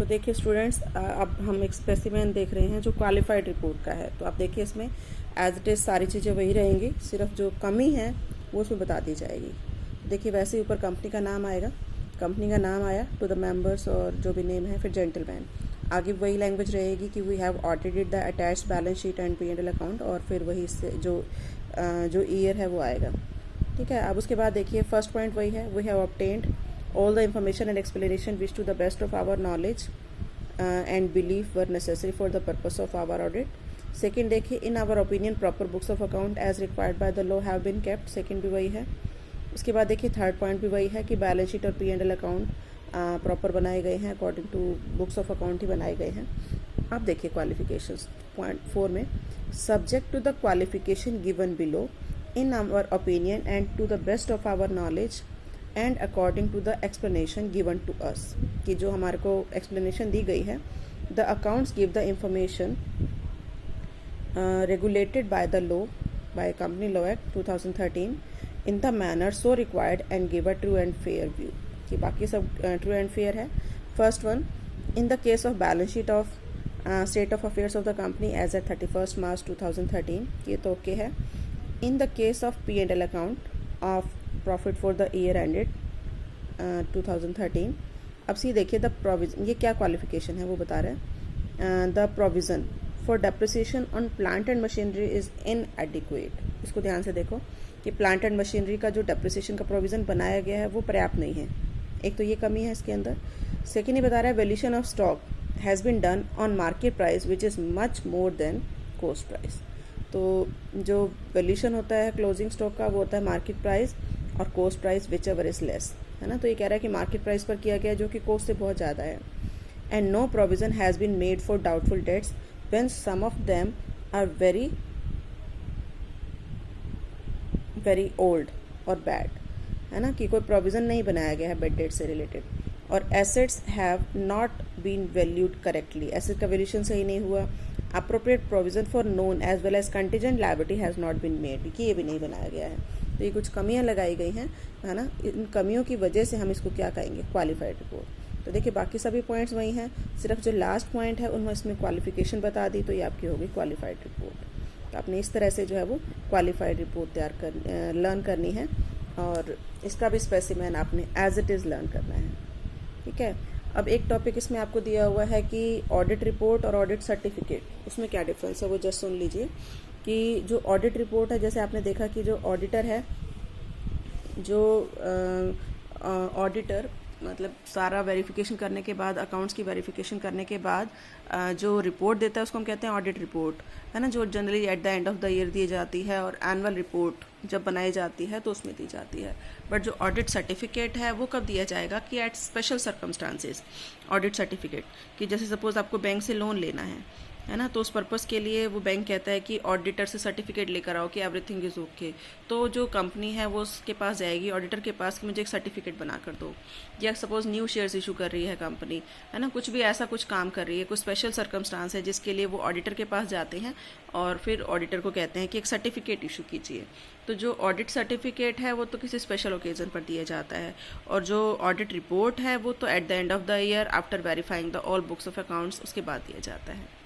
तो देखिए स्टूडेंट्स, अब हम एक स्पेसिमेन देख रहे हैं जो क्वालिफाइड रिपोर्ट का है। तो आप देखिए इसमें एज इट इज़ सारी चीज़ें वही रहेंगी, सिर्फ जो कमी है वो उसमें बता दी जाएगी। देखिए वैसे ही ऊपर कंपनी का नाम आएगा, कंपनी का नाम आया, टू द मेंबर्स और जो भी नेम है, फिर जेंटलमैन। आगे वही लैंग्वेज रहेगी कि we have audited the attached balance sheet and P&L account, और फिर वही से जो ईयर है वो आएगा। ठीक है, अब उसके बाद देखिए फर्स्ट पॉइंट वही है, we have obtained all the information and explanation which to the best of our knowledge and belief were necessary for the purpose of our audit. Second देखिए, in our opinion proper books of account as required by the law have been kept. Second भी वही है। उसके बाद देखिए third point भी वही है कि बैलेंस शीट और P&L अकाउंट प्रॉपर बनाए गए हैं, according to books of account ही बनाए गए हैं। अब देखिए क्वालिफिकेशंस पॉइंट 4 में, subject to the qualification given below in our opinion and to the best of our knowledge and according to the explanation given to us, कि जो हमारे को एक्सप्लेनेशन दी गई है, the accounts give the information regulated by the law, by company law act 2013 in the manner so required and give a true and fair view, कि बाकी सब ट्रू एंड फेयर है। First one, in the case of balance sheet of state of affairs of the company as at 31 March 2013, ये तो okay है। In the case of P&L account of profit for the year ended 2013। अब सी देखिए the provision, ये क्या qualification है वो बता रहे हैं। The provision for depreciation on plant and machinery is इनएडिक्वेट। इसको ध्यान से देखो कि प्लांट एंड मशीनरी का जो डेप्रिसिएशन का प्रोविज़न बनाया गया है वो पर्याप्त नहीं है, एक तो ये कमी है इसके अंदर। सेकेंड ये बता रहा है valuation of stock has been done on market price which is much more than cost price. तो जो वैल्यूएशन होता है क्लोजिंग स्टॉक का वो होता है मार्केट प्राइस और cost price which ever is less, है ना। तो ये कह रहा है कि मार्केट प्राइस पर किया गया जो कि कॉस्ट से बहुत ज़्यादा है। And no provision has been made for doubtful debts when some of them are very old और बैड, है ना, कि कोई प्रोविज़न नहीं बनाया गया है बेड डेट से रिलेटेड। और assets have not been valued correctly, asset का वैल्यूएशन सही नहीं हुआ। Appropriate provision for known as well as contingent liability has not been made, कि ये भी नहीं बनाया गया है। तो ये कुछ कमियां लगाई गई हैं, है ना। इन कमियों की वजह से हम इसको क्या कहेंगे, क्वालिफाइड रिपोर्ट। तो देखिए बाकी सभी पॉइंट्स वही हैं, सिर्फ जो लास्ट पॉइंट है उनमें इसमें क्वालिफिकेशन बता दी, तो ये आपकी होगी क्वालिफाइड रिपोर्ट। तो आपने इस तरह से जो है वो क्वालिफाइड रिपोर्ट लर्न करनी है, और इसका भी स्पेसिमेन आपने एज इट इज़ लर्न करना है। ठीक है, अब एक टॉपिक इसमें आपको दिया हुआ है कि ऑडिट रिपोर्ट और ऑडिट सर्टिफिकेट, उसमें क्या डिफरेंस है वो जस्ट सुन लीजिए। कि जो ऑडिट रिपोर्ट है, जैसे आपने देखा कि जो ऑडिटर है, जो ऑडिटर मतलब सारा वेरिफिकेशन करने के बाद, अकाउंट्स की वेरिफिकेशन करने के बाद जो रिपोर्ट देता है उसको हम कहते हैं ऑडिट रिपोर्ट, है ना, जो generally at the end of the year दी जाती है, और एनुअल रिपोर्ट जब बनाई जाती है तो उसमें दी जाती है। बट जो ऑडिट सर्टिफिकेट है वो कब दिया जाएगा, कि at special circumstances. Audit certificate कि जैसे सपोज आपको बैंक से लोन लेना है ना, तो उस पर्पज़ के लिए वो बैंक कहता है कि ऑडिटर से सर्टिफिकेट लेकर आओ कि एवरीथिंग इज़ ओके। तो जो कंपनी है वो उसके पास जाएगी, ऑडिटर के पास, कि मुझे एक सर्टिफिकेट बना कर दो। या सपोज न्यू शेयर्स इशू कर रही है कंपनी, है ना, कुछ भी ऐसा कुछ काम कर रही है, कुछ स्पेशल सर्कमस्टांस है जिसके लिए वो ऑडिटर के पास जाते हैं, और फिर ऑडिटर को कहते हैं कि एक सर्टिफिकेट इशू कीजिए। तो जो ऑडिट सर्टिफिकेट है वो तो किसी स्पेशल ओकेजन पर दिया जाता है, और जो ऑडिट रिपोर्ट है वो तो eight the end of the year after verifying the all books of accounts, उसके बाद दिया जाता है।